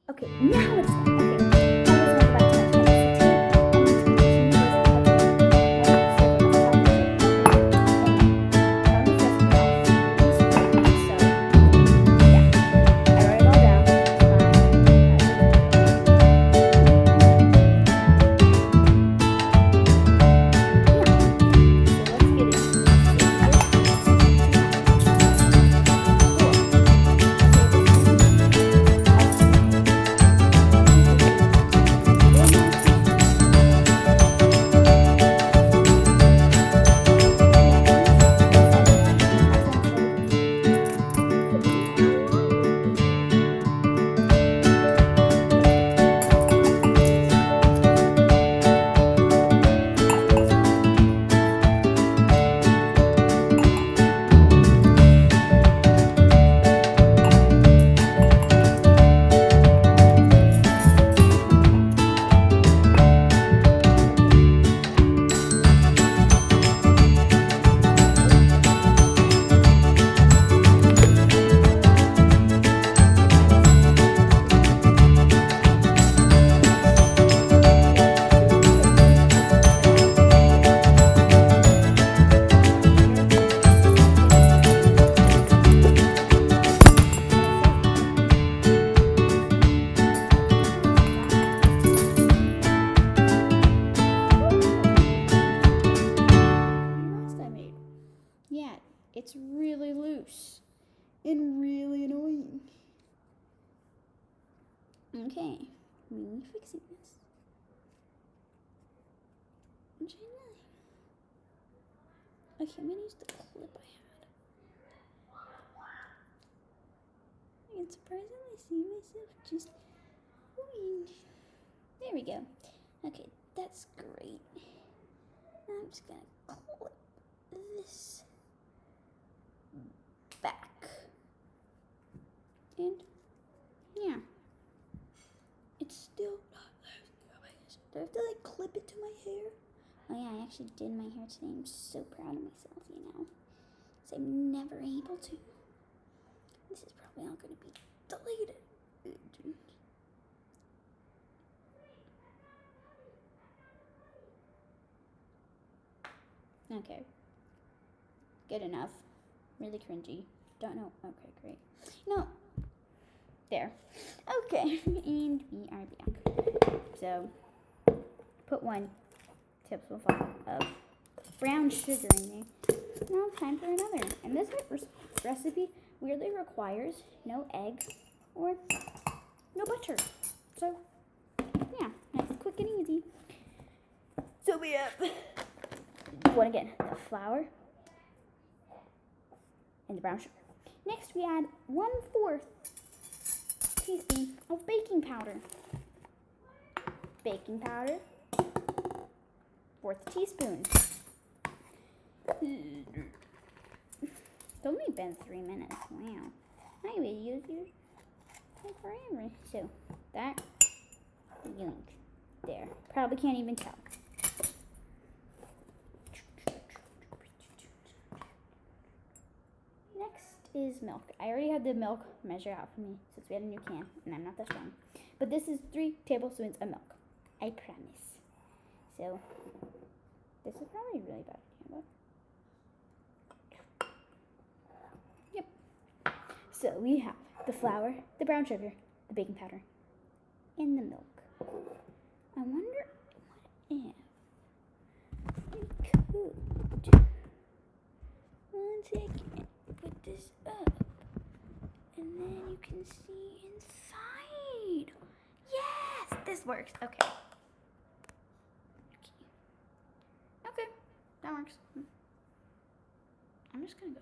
Okay, now it's done. Okay, now let's go back to my Yeah, it's really loose and really annoying. Okay, me fixing this. Okay, I'm gonna use the clip I had. I can surprisingly see myself just. There we go. Okay, that's great. Now I'm just gonna clip this back. And yeah, it's still not. Do I have to like clip it to my hair? Oh yeah, I actually did my hair today. I'm so proud of myself, you know. So I'm never able to. This is probably not going to be deleted. Okay. Good enough. Really cringy. Don't know. Okay, great. No. There. Okay. And we are back. So, put 1 tablespoon of brown sugar in there. Now time for another. And this recipe weirdly requires no egg or no butter. So, yeah, nice, quick and easy. So we have, one again, the flour and the brown sugar. Next we add 1/4 teaspoon of baking powder. Baking powder. 1/4 teaspoon. It's only been 3 minutes. Wow. I will use yours forever. So that yoink there. Probably can't even tell. Next is milk. I already had the milk measured out for me since we had a new can, and I'm not that strong. But this is 3 tablespoons of milk. I promise. So this is probably really bad. Yep. So we have the flour, the brown sugar, the baking powder, and the milk. I wonder what if we could, 1 second, put this up, and then you can see inside. Yes, this works. Okay. Okay, that works. I'm just gonna go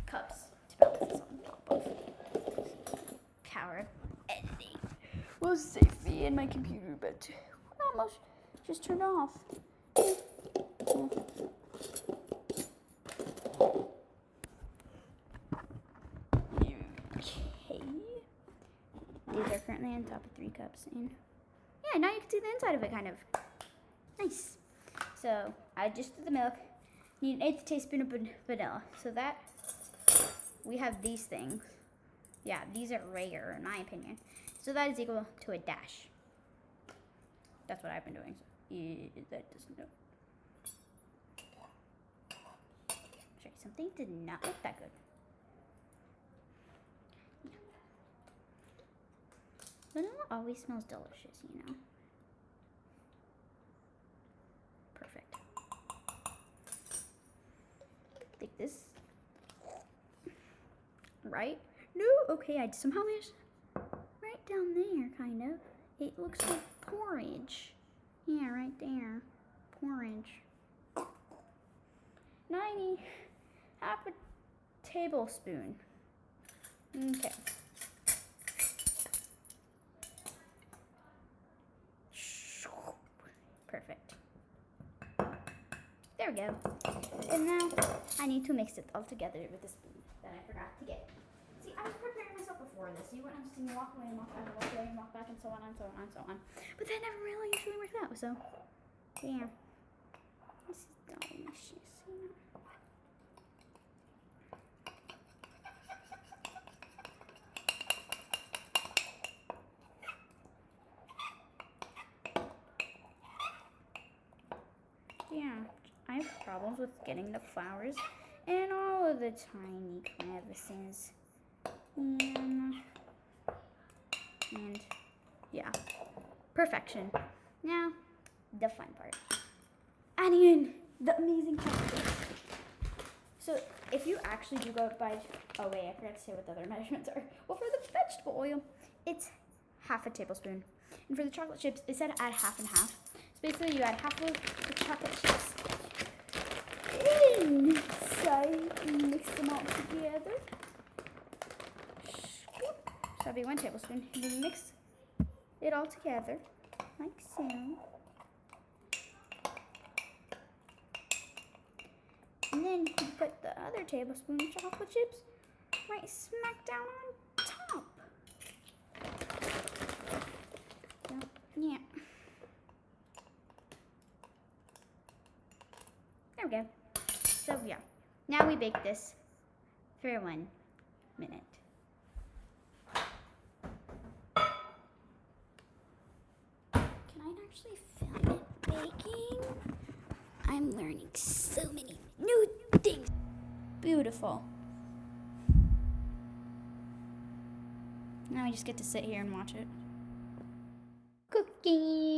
cups to balance this on top of. Power of editing will save me and my computer, but almost just turned off. These are currently on top of 3 cups, and yeah, now you can see the inside of it, kind of. Nice. So I just did the milk. Need an eighth teaspoon of vanilla. So that we have these things. Yeah, these are rare in my opinion. So that is equal to a dash. That's what I've been doing. So that doesn't know. Sorry, something did not look that good. Vanilla always smells delicious, you know. Perfect. Like this. Right? No, okay, I somehow managed right down there, kind of. It looks like porridge. Yeah, right there. Porridge. Now I need half a tablespoon. Okay. Perfect. There we go. And now I need to mix it all together with a spoon that I forgot to get. See, I was preparing myself before this. You wouldn't have to see me walk away and walk back and walk away and walk back and so on and so on and so on. But that never really usually works out, so yeah. This is delicious. Yeah, I have problems with getting the flowers in all of the tiny crevices. And yeah, perfection. Now, the fun part. Adding in the amazing chocolate. So if you actually do go by, oh wait, I forgot to say what the other measurements are. Well, for the vegetable oil, it's half a tablespoon. And for the chocolate chips, it said add half and half. So basically you add half of the chocolate chips inside and mix them all together. So that'd be 1 tablespoon. And then mix it all together, like so. And then you put the other tablespoon of chocolate chips right smack down on top. So, yeah. There we go. So yeah. Now we bake this for 1 minute. Can I actually film it baking? I'm learning so many new things. Beautiful. Now we just get to sit here and watch it. Cooking.